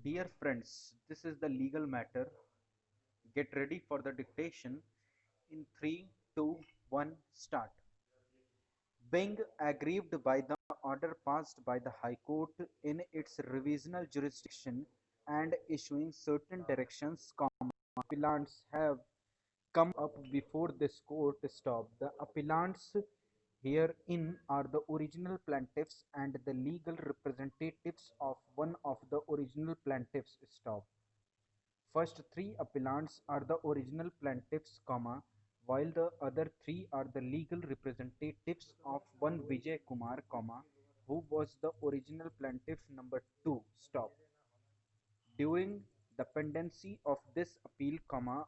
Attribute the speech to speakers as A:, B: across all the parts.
A: Dear friends, this is the legal matter. Get ready for the dictation in 3, 2, 1, start. Being aggrieved by the order passed by the High Court in its revisional jurisdiction and issuing certain directions, appellants have come up before this court. Stop. The appellants herein are the original plaintiffs and the legal representatives of one of the original plaintiffs. Stop. First three appellants are the original plaintiffs, while the other three are the legal representatives of one Vijay Kumar, who was the original plaintiff number 2. Stop. During the pendency of this appeal,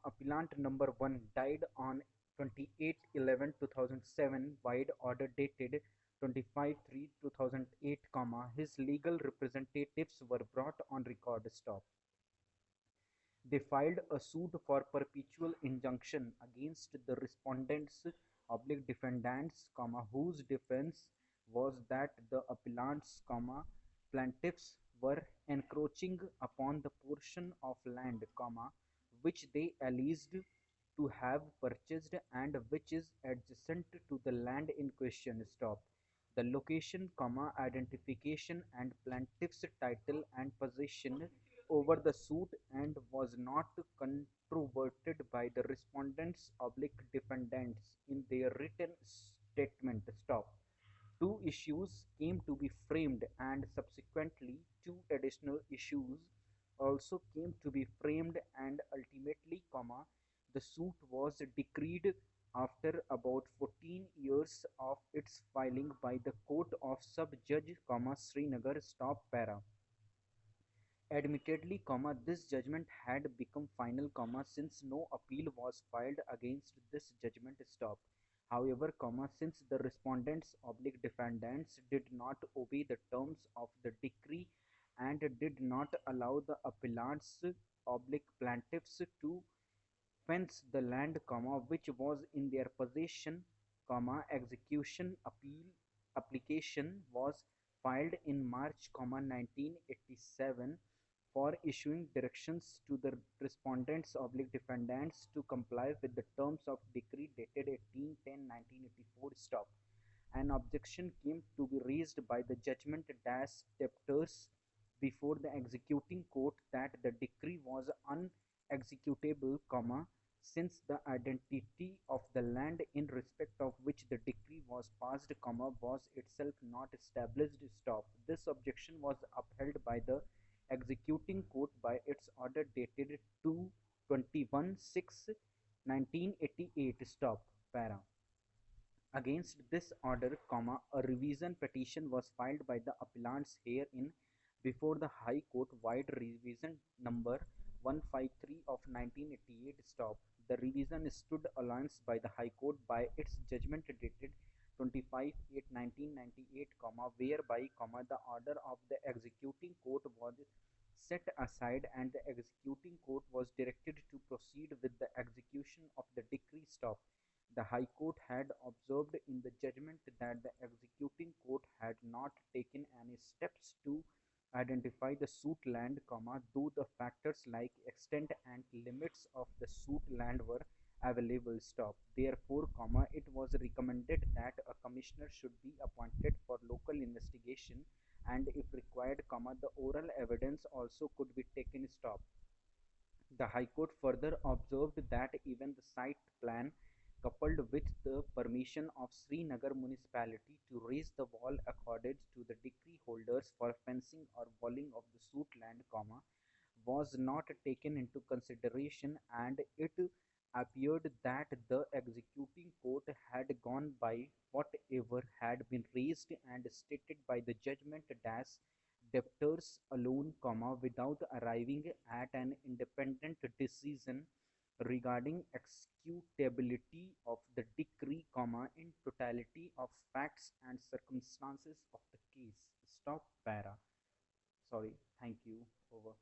A: appellant number 1 died on 28/11/2007, wide order dated 25/3/2008, his legal representatives were brought on record. Stop. They filed a suit for perpetual injunction against the respondents/defendants, whose defense was that the appellants, plaintiffs were encroaching upon the portion of land, which they alleged to have purchased and which is adjacent to the land in question. Stop. The location, identification and plaintiff's title and possession over the suit and was not controverted by the respondents/defendants in their written statement. Stop. Two issues came to be framed and subsequently two additional issues also came to be framed, and ultimately, the suit was decreed after about 14 years of its filing by the Court of Sub-Judge, Srinagar. Stop. Para. Admittedly, this judgment had become final, since no appeal was filed against this judgment. Stop. However, since the respondents/defendants did not obey the terms of the decree and did not allow the appellants/plaintiffs to fence the land, which was in their possession, execution application was filed in March, 1987 for issuing directions to the respondents/defendants to comply with the terms of decree dated 18/10/1984. Stop. An objection came to be raised by the judgment debtors before the executing court that the decree was unexecutable, since the identity of the land in respect of which the decree was passed, was itself not established. Stop. This objection was upheld by the executing court by its order dated 21/6/1988. Stop. Para. Against this order, a revision petition was filed by the appellants herein before the High Court, wide revision number 153 of 1988. Stop. The revision stood allowance by the High Court by its judgment dated 25/8/1998, whereby, the order of the executing court was set aside and the executing court was directed to proceed with the execution of the decree. Stop. The High Court had observed in the judgment that the executing court had not taken any steps to identify the suit land, though the factors like extent and limits of the suit land were available. Stop. Therefore, it was recommended that a commissioner should be appointed for local investigation, and if required, the oral evidence also could be taken. Stop. The High Court further observed that even the site plan, coupled with the permission of Srinagar municipality to raise the wall accorded to the decree holders for fencing or walling of the suit land, was not taken into consideration, and it appeared that the executing court had gone by whatever had been raised and stated by the judgment debtors alone, without arriving at an independent decision regarding executability of the decree, in totality of facts and circumstances of the case. Stop. Para. Sorry. Thank you. Over.